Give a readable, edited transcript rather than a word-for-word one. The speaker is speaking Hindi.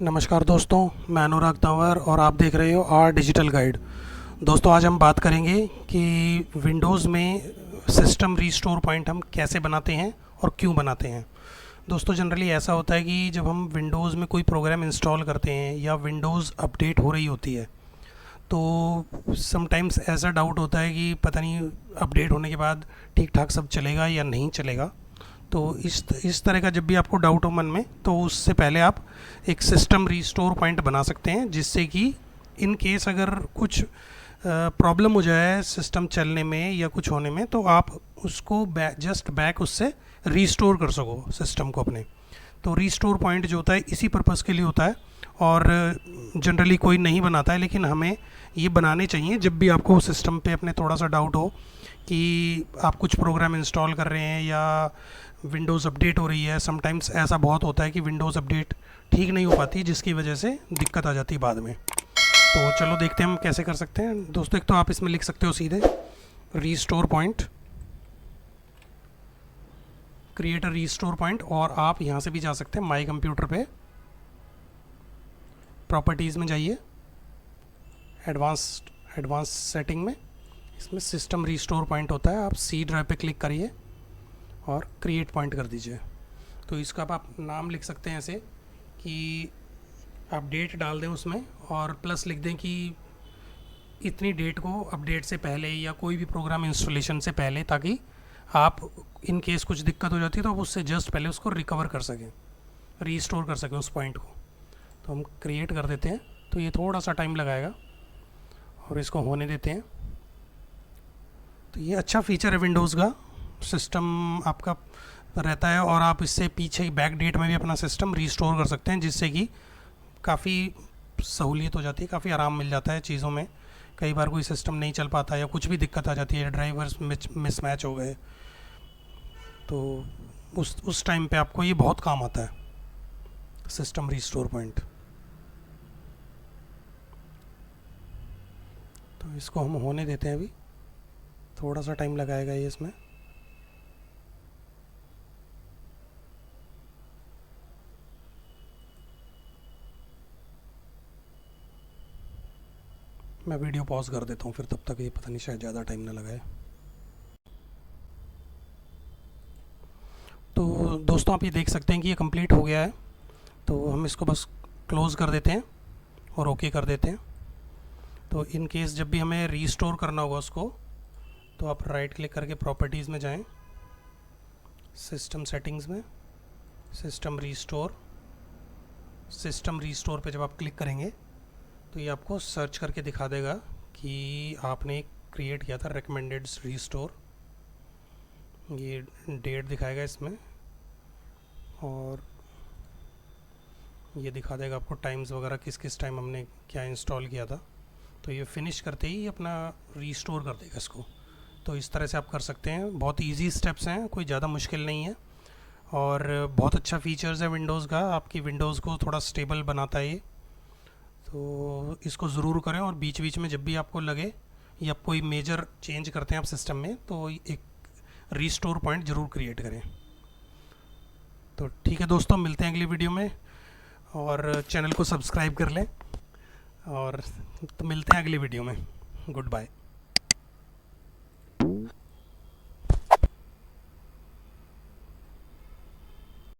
नमस्कार दोस्तों, मैं अनुराग तंवर और आप देख रहे हो आर डिजिटल गाइड। दोस्तों, आज हम बात करेंगे कि विंडोज़ में सिस्टम रीस्टोर पॉइंट हम कैसे बनाते हैं और क्यों बनाते हैं। दोस्तों, जनरली ऐसा होता है कि जब हम विंडोज़ में कोई प्रोग्राम इंस्टॉल करते हैं या विंडोज़ अपडेट हो रही होती है तो समटाइम्स ऐसा डाउट होता है कि पता नहीं अपडेट होने के बाद ठीक ठाक सब चलेगा या नहीं चलेगा। तो इस तरह का जब भी आपको डाउट हो मन में, तो उससे पहले आप एक सिस्टम रीस्टोर पॉइंट बना सकते हैं, जिससे कि इन केस अगर कुछ प्रॉब्लम हो जाए सिस्टम चलने में या कुछ होने में, तो आप उसको जस्ट बैक उससे रीस्टोर कर सको सिस्टम को अपने। तो रीस्टोर पॉइंट जो होता है इसी पर्पज़ के लिए होता है और जनरली कोई नहीं बनाता है, लेकिन हमें ये बनाने चाहिए जब भी आपको सिस्टम पे अपने थोड़ा सा डाउट हो कि आप कुछ प्रोग्राम इंस्टॉल कर रहे हैं या विंडोज़ अपडेट हो रही है। समटाइम्स ऐसा बहुत होता है कि विंडोज़ अपडेट ठीक नहीं हो पाती, जिसकी वजह से दिक्कत आ जाती है बाद में। तो चलो देखते हैं हम कैसे कर सकते हैं। दोस्तों, एक तो आप इसमें लिख सकते हो सीधे restore point, create a restore point, और आप यहाँ से भी जा सकते हैं माई कंप्यूटर पे, प्रॉपर्टीज़ में जाइए, एडवांस सेटिंग में, इसमें सिस्टम रीस्टोर पॉइंट होता है। आप सी ड्राइव पे क्लिक करिए और क्रिएट पॉइंट कर दीजिए। तो इसका आप नाम लिख सकते हैं ऐसे कि आप डेट डाल दें उसमें और प्लस लिख दें कि इतनी डेट को अपडेट से पहले या कोई भी प्रोग्राम इंस्टॉलेशन से पहले, ताकि आप इन केस कुछ दिक्कत हो जाती है तो आप उससे जस्ट पहले उसको रिकवर कर सकें, रीस्टोर कर सकें उस पॉइंट को। तो हम क्रिएट कर देते हैं। तो ये थोड़ा सा टाइम लगाएगा और इसको होने देते हैं। तो ये अच्छा फीचर है विंडोज़ का, सिस्टम आपका रहता है और आप इससे पीछे बैक डेट में भी अपना सिस्टम रीस्टोर कर सकते हैं, जिससे कि काफ़ी सहूलियत हो जाती है, काफ़ी आराम मिल जाता है चीज़ों में। कई बार कोई सिस्टम नहीं चल पाता या कुछ भी दिक्कत आ जाती है, ड्राइवर्स मिसमैच हो गए, तो उस टाइम पे आपको ये बहुत काम आता है सिस्टम रीस्टोर पॉइंट। तो इसको हम होने देते हैं, अभी थोड़ा सा टाइम लगाएगा ये इसमें। मैं वीडियो पॉज कर देता हूँ फिर, तब तक ये पता नहीं शायद ज़्यादा टाइम ना लगाए। तो दोस्तों, आप ये देख सकते हैं कि ये कंप्लीट हो गया है। तो हम इसको बस क्लोज़ कर देते हैं और ओके कर देते हैं। तो इन केस जब भी हमें रीस्टोर करना होगा उसको, तो आप राइट क्लिक करके प्रॉपर्टीज़ में जाएं, सिस्टम सेटिंग्स में सिस्टम रीस्टोर पे जब आप क्लिक करेंगे तो ये आपको सर्च करके दिखा देगा कि आपने क्रिएट किया था रिकमेंडेड रीस्टोर। ये डेट दिखाएगा इसमें और ये दिखा देगा आपको टाइम्स वगैरह, किस किस टाइम हमने क्या इंस्टॉल किया था। तो ये फिनिश करते ही अपना रीस्टोर कर देगा इसको। तो इस तरह से आप कर सकते हैं। बहुत इजी स्टेप्स हैं, कोई ज़्यादा मुश्किल नहीं है और बहुत अच्छा फीचर्स है विंडोज़ का। आपकी विंडोज़ को थोड़ा स्टेबल बनाता है ये। तो इसको ज़रूर करें और बीच बीच में जब भी आपको लगे या कोई मेजर चेंज करते हैं आप सिस्टम में, तो एक रीस्टोर पॉइंट ज़रूर क्रिएट करें। तो ठीक है दोस्तों, मिलते हैं अगली वीडियो में और चैनल को सब्सक्राइब कर लें और तो मिलते हैं अगली वीडियो में। Good bye.